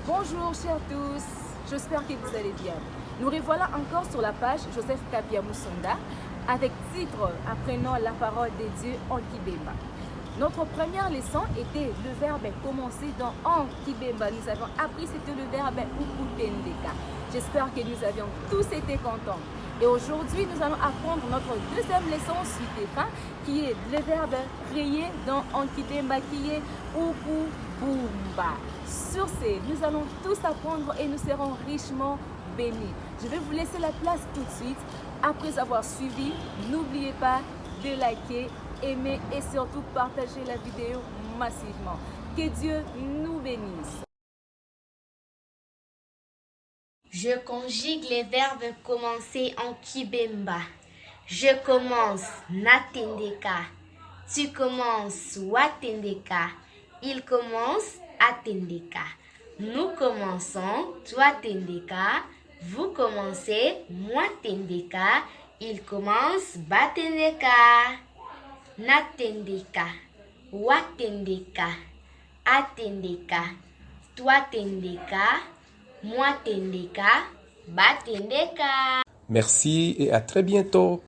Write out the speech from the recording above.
Bonjour chers tous, j'espère que vous allez bien. Nous revoilà encore sur la page Joseph Kapia Musonda avec titre Apprenons la parole de Dieu en Kibemba. Notre première leçon était le verbe commencer dans en Kibemba. Nous avons appris c'était le verbe ukutendeka. J'espère que nous avions tous été contents. Et aujourd'hui, nous allons apprendre notre deuxième leçon suite et fin qui est le verbe rayer dans en Kibemba qui est ukubumba. Sur ce, nous allons tous apprendre et nous serons richement bénis. Je vais vous laisser la place tout de suite. Après avoir suivi, n'oubliez pas de liker, aimer et surtout partager la vidéo massivement. Que Dieu nous bénisse. Je conjugue les verbes commencer en Kibemba. Je commence natendeka. Tu commences watendeka. Il commence atendeka. Nous commençons toi tendeka. Vous commencez moi tendeka. Il commence batendeka. Natendeka. Watendeka. Atendeka. Toi tendeka. Moi tendeka. Batendeka. Merci et à très bientôt.